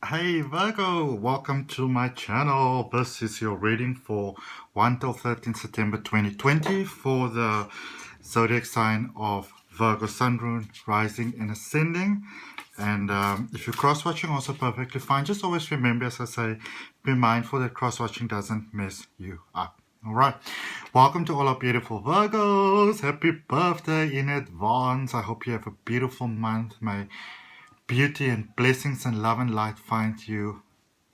Hey Virgo, welcome to my channel. This is your reading for 1 till 13 September 2020 for the zodiac sign of Virgo, Sun, Moon, Rising and Ascending. And if you're cross-watching, also perfectly fine. Just always remember, as I say, be mindful that cross-watching doesn't mess you up. All right. Welcome to all our beautiful Virgos. Happy birthday in advance. I hope you have a beautiful month. May beauty and blessings and love and light find you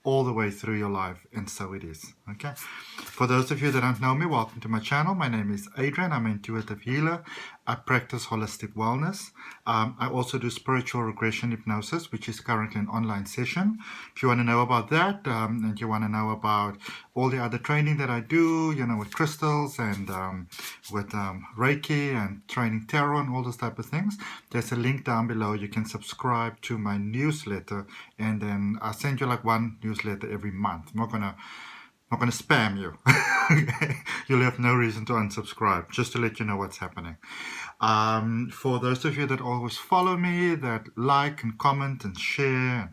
all the way through your life, and so it is. Okay, for those of you that don't know me, welcome to my channel. My name is Adrian. I'm an intuitive healer. I practice holistic wellness. I also do spiritual regression hypnosis, which is currently an online session. If you want to know about that, and you want to know about all the other training that I do, you know, with crystals and with Reiki and training tarot and all those type of things, there's a link down below. You can subscribe to my newsletter, and then I send you like one newsletter every month. I'm not gonna spam you. You'll have no reason to unsubscribe, just to let you know what's happening. For those of you that always follow me, that like and comment and share,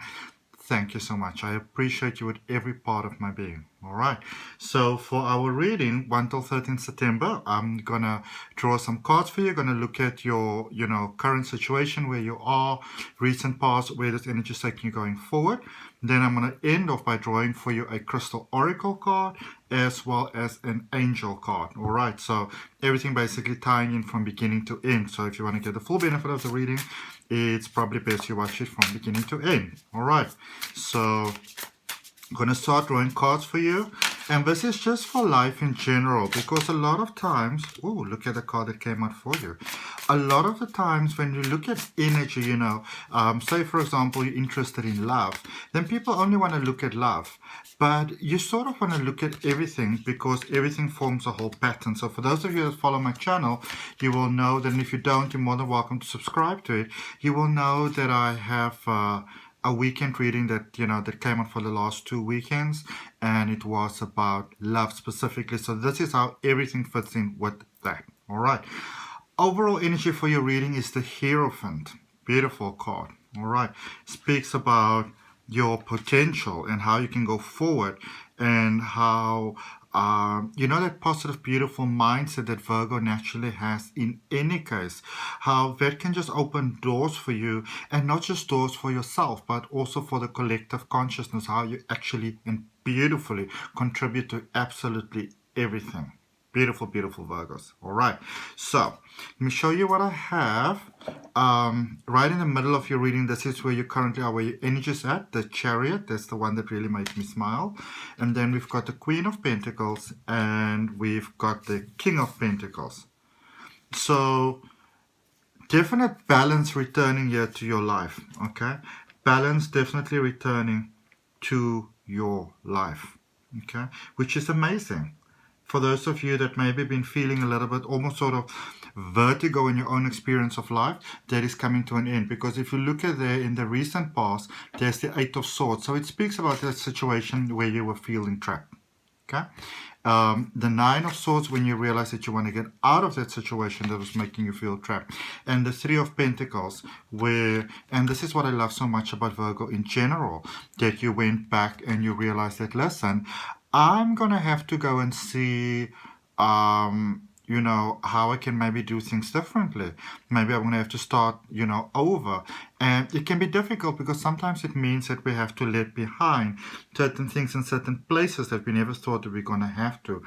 thank you so much. I appreciate you with every part of my being. All right. So for our reading, 1 till 13 September, I'm going to draw some cards for you. Going to look at your, current situation, where you are, recent past, where this energy is taking you going forward. Then I'm going to end off by drawing for you a crystal oracle card as well as an angel card. All right. So everything basically tying in from beginning to end. So if you want to get the full benefit of the reading, it's probably best you watch it from beginning to end. All right. So I'm going to start drawing cards for you, and this is just for life in general, because a lot of times, oh, look at the card that came out for you. A lot of the times when you look at energy, say for example you're interested in love, then people only want to look at love, but you sort of want to look at everything, because everything forms a whole pattern. So for those of you that follow my channel, you will know that, and if you don't, you're more than welcome to subscribe to it. You will know that I have a weekend reading that that came out for the last 2 weekends, and it was about love specifically. So this is how everything fits in with that. All right, overall energy for your reading is the Hierophant. Beautiful card. All right, speaks about your potential and how you can go forward, and how that positive, beautiful mindset that Virgo naturally has in any case, how that can just open doors for you, and not just doors for yourself, but also for the collective consciousness, how you actually and beautifully contribute to absolutely everything. Beautiful, beautiful Virgos. All right, so let me show you what I have. Right in the middle of your reading, this is where you currently are, where your energy is at. The Chariot, that's the one that really made me smile. And then we've got the Queen of Pentacles, and we've got the King of Pentacles. So definite balance returning here to your life. Okay, balance definitely returning to your life. Okay, which is amazing. For those of you that maybe been feeling a little bit almost sort of vertigo in your own experience of life, that is coming to an end. Because if you look at there in the recent past, there's the Eight of Swords. So it speaks about that situation where you were feeling trapped. Okay. The Nine of Swords, when you realize that you want to get out of that situation that was making you feel trapped. And the Three of Pentacles, and this is what I love so much about Virgo in general, that you went back and you realized that, listen, I'm going to have to go and see, how I can maybe do things differently. Maybe I'm going to have to start, over. And it can be difficult, because sometimes it means that we have to let behind certain things in certain places that we never thought that we're going to have to.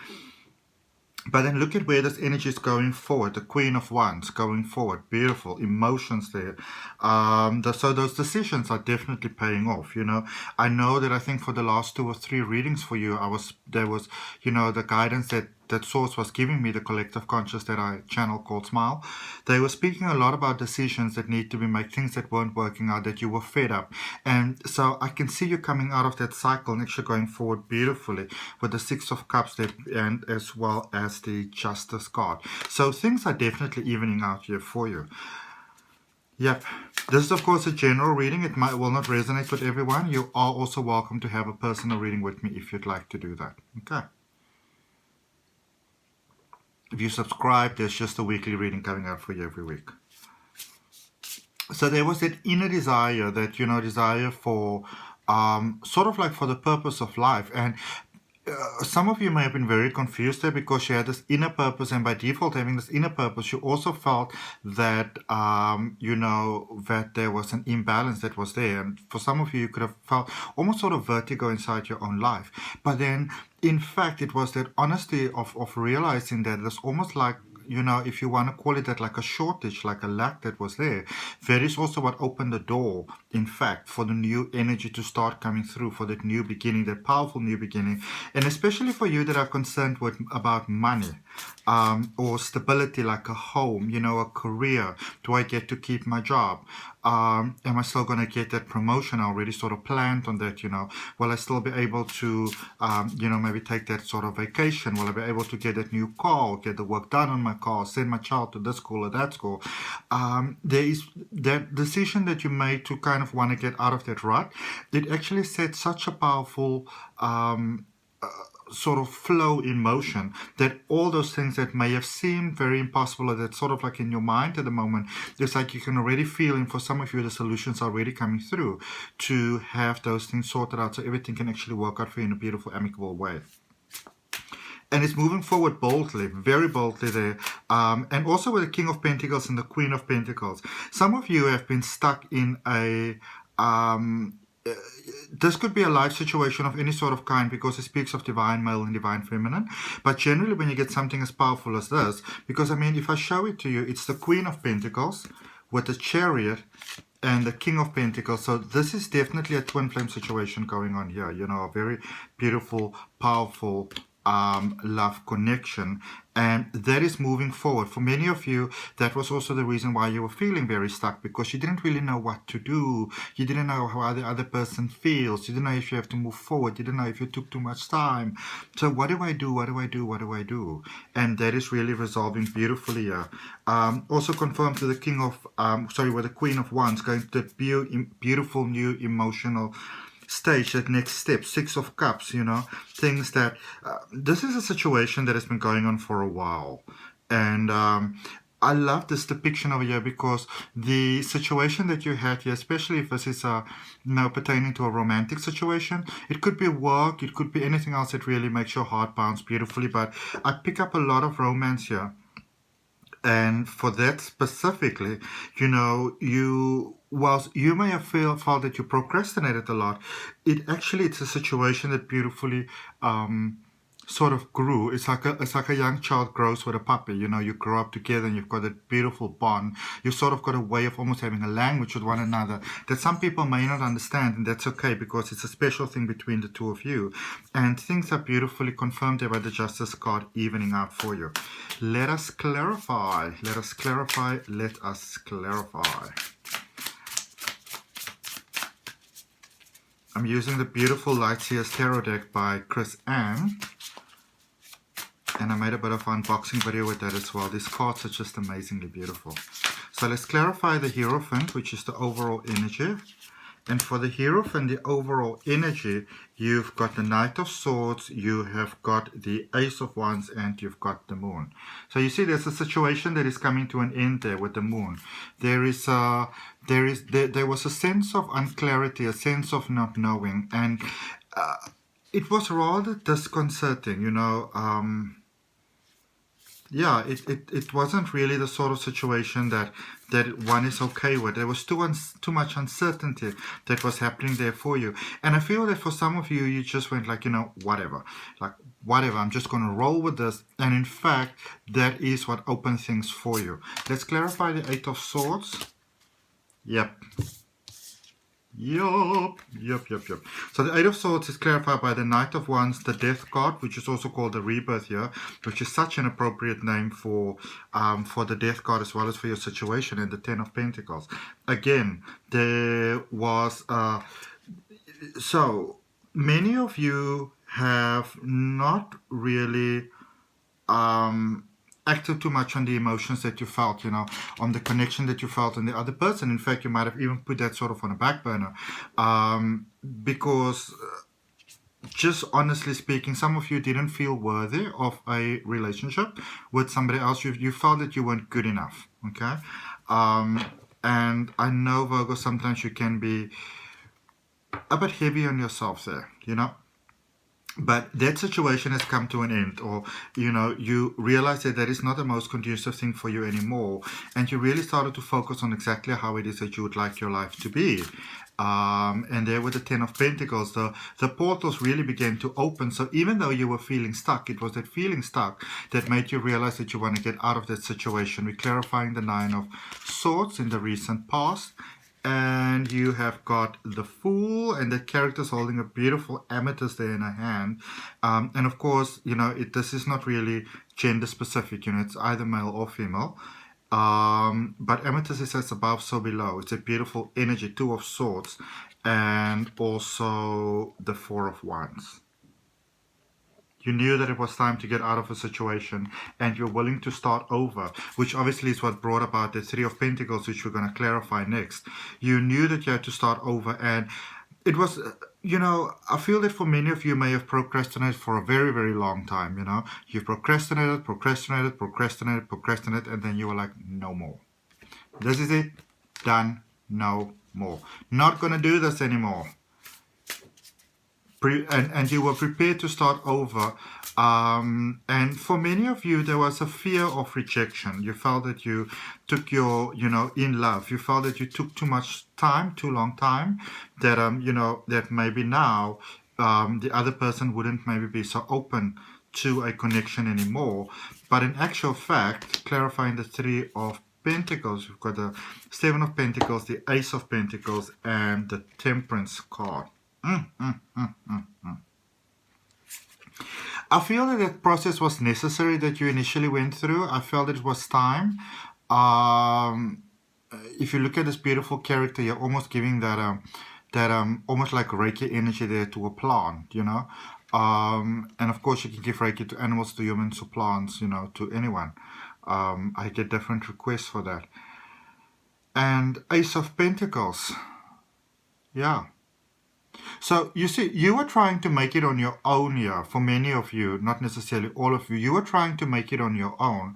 But then look at where this energy is going forward. The Queen of Wands going forward. Beautiful emotions there. So those decisions are definitely paying off. I know that I think for the last 2 or 3 readings for you, there was the guidance that Source was giving me, the collective conscious that I channel called Smile. They were speaking a lot about decisions that need to be made, things that weren't working out, that you were fed up. And so I can see you coming out of that cycle and actually going forward beautifully with the Six of Cups and as well as the Justice card. So things are definitely evening out here for you. Yep. This is, of course, a general reading. It will not resonate with everyone. You are also welcome to have a personal reading with me if you'd like to do that. Okay. If you subscribe, there's just a weekly reading coming out for you every week. So there was that inner desire, that desire for sort of like for the purpose of life. And some of you may have been very confused there because you had this inner purpose, and by default having this inner purpose, you also felt that that there was an imbalance that was there, and for some of you, you could have felt almost sort of vertigo inside your own life. But then, in fact, it was that honesty of realizing that it's almost like, if you want to call it that, like a shortage, like a lack that was there. That is also what opened the door, in fact, for the new energy to start coming through, for that new beginning, that powerful new beginning. And especially for you that are concerned with about money, or stability, like a home, a career. Do I get to keep my job? Am I still going to get that promotion? I already sort of planned on that, Will I still be able to, maybe take that sort of vacation? Will I be able to get that new car, get the work done on my car, send my child to this school or that school? There is that decision that you made to kind of want to get out of that rut. It actually set such a powerful sort of flow in motion, that all those things that may have seemed very impossible, or that sort of like in your mind at the moment, it's like you can already feel, and for some of you the solutions are already coming through to have those things sorted out, so everything can actually work out for you in a beautiful, amicable way. And it's moving forward boldly, very boldly there. And also with the King of Pentacles and the Queen of Pentacles. Some of you have been stuck in a this could be a life situation of any sort of kind, because it speaks of divine male and divine feminine. But generally, when you get something as powerful as this, because I mean, if I show it to you, it's the Queen of Pentacles with the Chariot and the King of Pentacles. So this is definitely a twin flame situation going on here. A very beautiful, powerful love connection, and that is moving forward. For many of you, that was also the reason why you were feeling very stuck, because you didn't really know what to do. You didn't know how the other person feels. You didn't know if you have to move forward. You didn't know if you took too much time. So what do I do? What do I do? What do I do? And that is really resolving beautifully here. Also confirmed to the King of with the Queen of Wands, going to the beautiful new emotional stage, that next step, Six of Cups, things that this is a situation that has been going on for a while. And I love this depiction over here, because the situation that you had here, especially if this is pertaining to a romantic situation, it could be work, it could be anything else that really makes your heart bounce beautifully, but I pick up a lot of romance here. And for that specifically, whilst you may have felt that you procrastinated a lot, it's a situation that beautifully sort of grew. It's like a young child grows with a puppy. You grow up together and you've got a beautiful bond. You sort of got a way of almost having a language with one another that some people may not understand, and that's okay, because it's a special thing between the two of you. And things are beautifully confirmed there by the Justice card, evening out for you. Let us clarify. Let us clarify. Let us clarify. I'm using the beautiful Lightseers Tarot deck by Chris Ann. And I made a bit of an unboxing video with that as well. These cards are just amazingly beautiful. So let's clarify the Hierophant, which is the overall energy. And for the Hierophant, the overall energy, you've got the Knight of Swords, you have got the Ace of Wands, and you've got the Moon. So you see there's a situation that is coming to an end there with the Moon. There was a sense of unclarity, a sense of not knowing, and it was rather disconcerting, it wasn't really the sort of situation that one is okay with. There was too much uncertainty that was happening there for you. And I feel that for some of you, you just went like, whatever. Like, whatever, I'm just going to roll with this. And in fact, that is what opened things for you. Let's clarify the Eight of Swords. Yep. So the Eight of Swords is clarified by the Knight of Wands, the Death card, which is also called the Rebirth here, which is such an appropriate name for the Death card as well as for your situation, and the Ten of Pentacles. Again, there was so many of you have not really acted too much on the emotions that you felt, on the connection that you felt on the other person. In fact, you might have even put that sort of on a back burner, because just honestly speaking, some of you didn't feel worthy of a relationship with somebody else. You felt that you weren't good enough, okay? And I know, Virgo, sometimes you can be a bit heavy on yourself there, you know. But that situation has come to an end, or you know, you realize that that is not the most conducive thing for you anymore, and you really started to focus on exactly how it is that you would like your life to be. And there with the Ten of Pentacles, the portals really began to open. So even though you were feeling stuck, it was that feeling stuck that made you realize that you want to get out of that situation. We're clarifying the Nine of Swords in the recent past. And you have got the Fool, and the character's holding a beautiful amethyst there in her hand. And of course, you know, this is not really gender specific, you know, it's either male or female. But amethyst is as above, so below. It's a beautiful energy, Two of Swords, and also the Four of Wands. You knew that it was time to get out of a situation, and you're willing to start over, which obviously is what brought about the Three of Pentacles, which we're going to clarify next. You knew that you had to start over, and it was, you know, I feel that for many of you may have procrastinated for a very, very long time, you know. You've procrastinated, and then you were like, no more. This is it. Done. No more. Not going to do this anymore. And you were prepared to start over. And for many of you, there was a fear of rejection. You felt that you took your, you know, in love. You felt that you took too much time, too long time, that, you know, that maybe now the other person wouldn't maybe be so open to a connection anymore. But in actual fact, clarifying the Three of Pentacles, we've got the Seven of Pentacles, the Ace of Pentacles, and the Temperance card. I feel that that process was necessary that you initially went through. I felt it was time. If you look at this beautiful character, you're almost giving that almost like Reiki energy there to a plant, you know. And of course, you can give Reiki to animals, to humans, to plants, you know, to anyone. I get different requests for that. And Ace of Pentacles. Yeah. So you see, you were trying to make it on your own here. For many of you, not necessarily all of you, you were trying to make it on your own.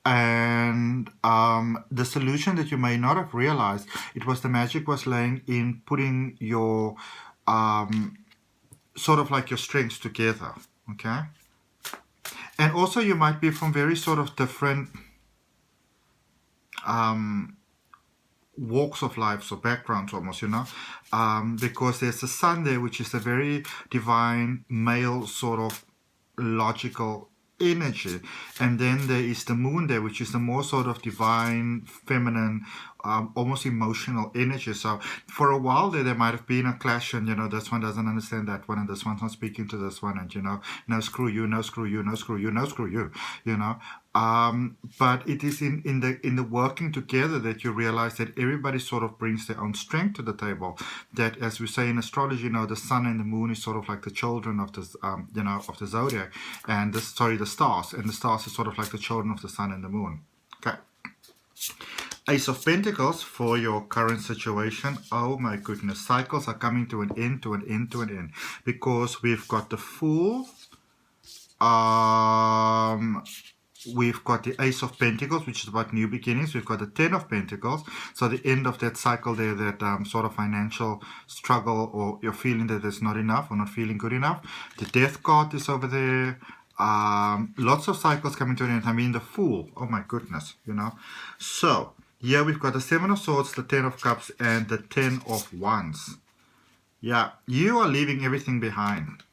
And the solution that you may not have realized, it was the magic was laying in putting your sort of like your strengths together. Okay. And also you might be from very sort of different walks of life, or backgrounds almost, you know, because there's the sun there, which is a very divine male sort of logical energy, and then there is the moon there, which is the more sort of divine feminine, almost emotional energy. So for a while there might have been a clash, and you know, this one doesn't understand that one, and this one's not speaking to this one, and you know, no screw you, no screw you, no screw you, no screw you, you know. But it is in the working together that you realize that everybody sort of brings their own strength to the table. That, as we say in astrology, you know, the sun and the moon is sort of like the children of the you know, of the zodiac, and the stars, and the stars is sort of like the children of the sun and the moon. Okay. Ace of Pentacles for your current situation. Oh my goodness, cycles are coming to an end, to an end, to an end, because we've got the Fool. We've got the Ace of Pentacles, which is about new beginnings. We've got the Ten of Pentacles, so the end of that cycle there, that sort of financial struggle, or you're feeling that it's not enough or not feeling good enough. The Death card is over there. Lots of cycles coming to an end. I mean, the Fool. Oh my goodness, you know. So here we've got the Seven of Swords, the Ten of Cups, and the Ten of Wands. Yeah, you are leaving everything behind.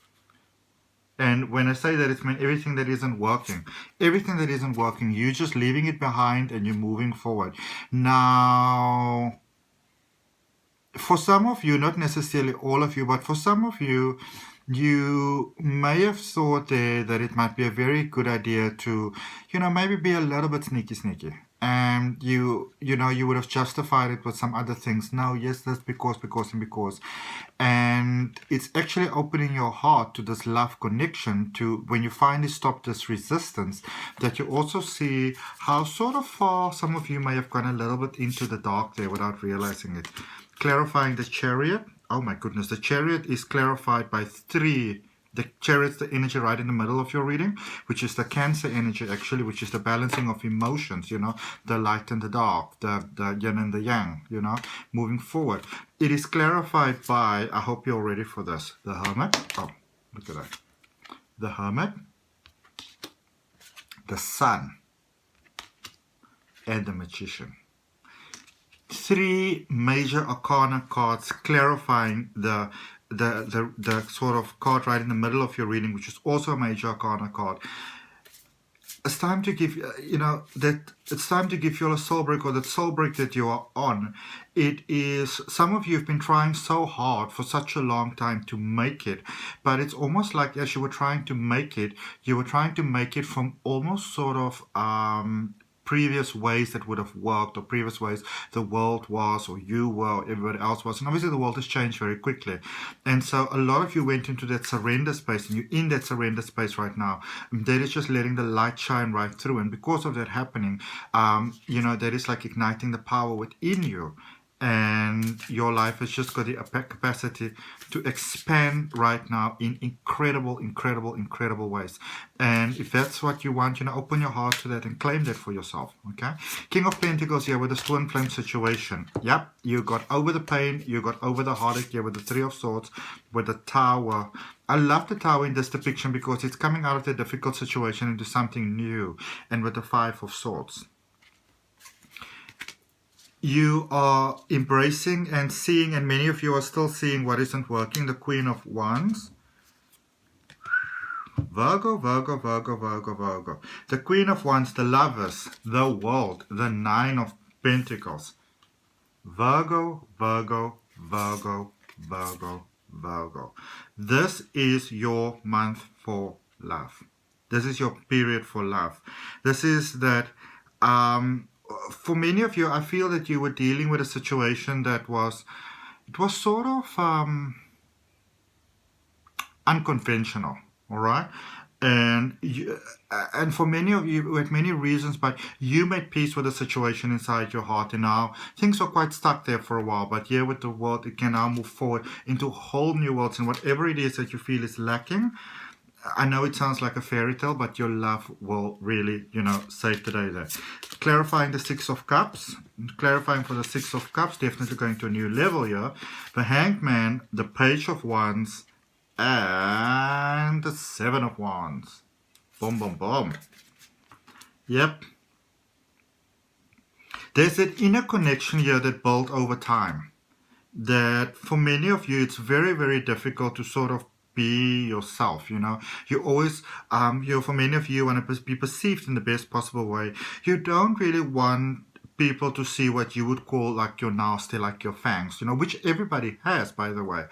And when I say that, it's mean everything that isn't working. Everything that isn't working, you're just leaving it behind and you're moving forward. Now, for some of you, not necessarily all of you, but for some of you, you may have thought there that it might be a very good idea to, you know, maybe be a little bit sneaky. And you know, you would have justified it with some other things. No, yes, that's because. And it's actually opening your heart to this love connection, to when you finally stop this resistance, that you also see how sort of far some of you may have gone a little bit into the dark there without realizing it. Clarifying the Chariot. Oh my goodness, the Chariot is clarified by 3 the Chariot's the energy right in the middle of your reading, which is the Cancer energy actually, which is the balancing of emotions, you know, the light and the dark, the yin and the yang, you know, moving forward. It is clarified by, I hope you're ready for this, the Hermit. Oh, look at that. The Hermit, the Sun, and the Magician. 3 major arcana cards clarifying the sort of card right in the middle of your reading, which is also a major arcana card. It's time to give, you know, that it's time to give you a soul break, or that soul break that you are on. It is, some of you have been trying so hard for such a long time to make it, but it's almost like as you were trying to make it, you were trying to make it from almost sort of previous ways that would have worked, or previous ways the world was, or you were, or everybody else was. And obviously the world has changed very quickly. And so a lot of you went into that surrender space, and you're in that surrender space right now. That is just letting the light shine right through. And because of that happening, you know, that is like igniting the power within you. And your life has just got the capacity to expand right now in incredible, incredible, incredible ways. And if that's what you want, you know, open your heart to that and claim that for yourself, okay? King of Pentacles here with the twin flame situation. Yep, you got over the pain, you got over the heartache here with the 3 of Swords, with the Tower. I love the Tower in this depiction because it's coming out of the difficult situation into something new. And with the 5 of Swords, you are embracing and seeing, and many of you are still seeing what isn't working, the Queen of Wands. Virgo, Virgo, Virgo, Virgo, Virgo. The Queen of Wands, the Lovers, the World, the 9 of Pentacles. Virgo, Virgo, Virgo, Virgo, Virgo. This is your month for love. This is your period for love. This is that... for many of you, I feel that you were dealing with a situation that was, it was sort of unconventional, all right? And for many of you, with many reasons, but you made peace with the situation inside your heart, and now things are quite stuck there for a while. But here with the world, it can now move forward into whole new worlds, and whatever it is that you feel is lacking, I know it sounds like a fairy tale, but your love will really, you know, save the day there. Clarifying the 6 of Cups. Clarifying for the 6 of Cups. Definitely going to a new level here. The Hanged Man, the Page of Wands, and the 7 of Wands. Boom, boom, boom. Yep. There's that inner connection here that built over time. That for many of you, it's very, very difficult to sort of be yourself, you know. You always, you know, for many of you, want to be perceived in the best possible way. You don't really want people to see what you would call like your nasty, like your fangs, you know, which everybody has, by the way.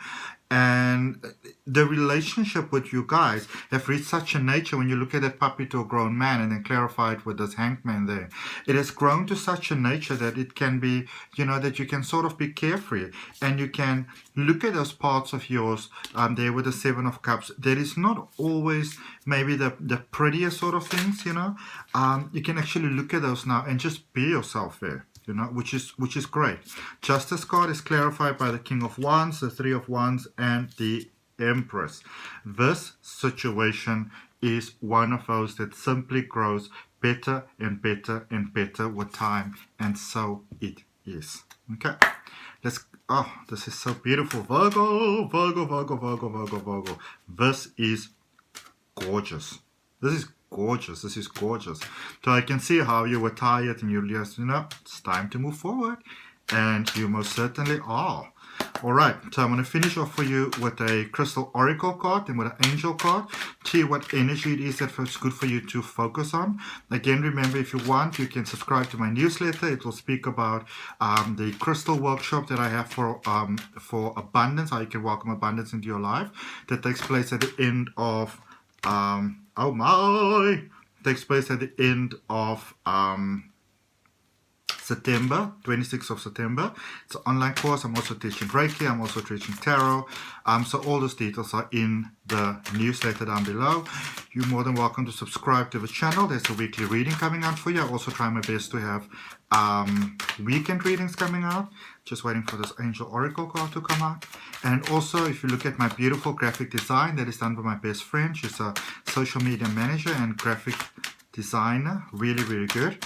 And the relationship with you guys have reached such a nature, when you look at that puppy to a grown man and then clarify it with this Hanged Man there, it has grown to such a nature that it can be, you know, that you can sort of be carefree, and you can look at those parts of yours there with the 7 of Cups. There is not always maybe the prettiest sort of things, you know. You can actually look at those now and just be yourself there, you know, which is great. Justice card is clarified by the King of Wands, the 3 of Wands, and the Empress. This situation is one of those that simply grows better and better and better with time, and so it is. Okay, let's... Oh, this is so beautiful. Virgo, Virgo, Virgo, Virgo, Virgo, Virgo. This is gorgeous. This is gorgeous. This is gorgeous. So I can see how you were tired and you just, you know, it's time to move forward. And you most certainly are. Alright, so I'm going to finish off for you with a crystal oracle card and with an angel card. See what energy it is that's good for you to focus on. Again, remember, if you want, you can subscribe to my newsletter. It will speak about the crystal workshop that I have for abundance, how you can welcome abundance into your life. That takes place at the end of... takes place at the end of September, 26th of September. It's an online course. I'm also teaching Reiki. I'm also teaching Tarot. So all those details are in the newsletter down below. You're more than welcome to subscribe to the channel. There's a weekly reading coming out for you. I also try my best to have weekend readings coming out. Just waiting for this Angel Oracle card to come out. And also, if you look at my beautiful graphic design that is done by my best friend. She's a social media manager and graphic designer. Really, really good.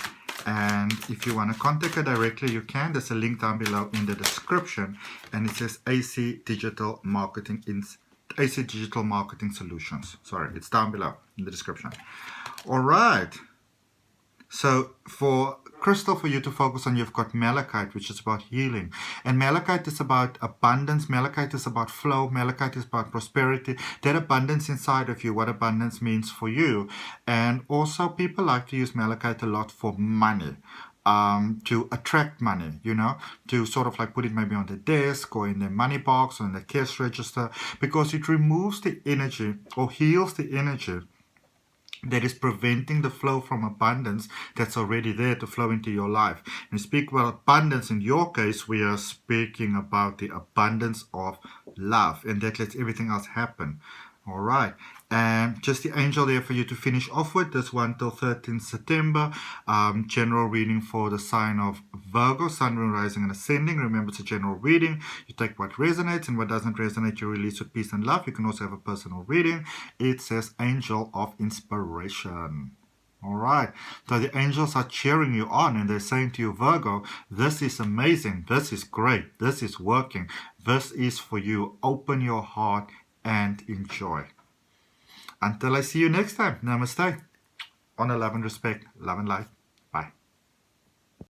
And if you want to contact her directly, you can. There's a link down below in the description. And it says AC Digital Marketing Solutions. Sorry, it's down below in the description. All right. So for crystal for you to focus on, you've got malachite, which is about healing. And malachite is about abundance. Malachite is about flow. Malachite is about prosperity. That abundance inside of you, what abundance means for you. And also people like to use malachite a lot for money. To attract money, you know, to sort of like put it maybe on the desk or in the money box or in the cash register, because it removes the energy or heals the energy that is preventing the flow from abundance that's already there to flow into your life. When we speak about abundance, in your case, we are speaking about the abundance of love, and that lets everything else happen. All right. And just the angel there for you to finish off with, this one till 13th September. General reading for the sign of Virgo, Sun, Moon, Rising, and Ascending. Remember, it's a general reading. You take what resonates, and what doesn't resonate, you release with peace and love. You can also have a personal reading. It says Angel of Inspiration. All right. So the angels are cheering you on, and they're saying to you, Virgo, this is amazing. This is great. This is working. This is for you. Open your heart and enjoy. Until I see you next time, namaste. Honor, love, and respect. Love and light. Bye.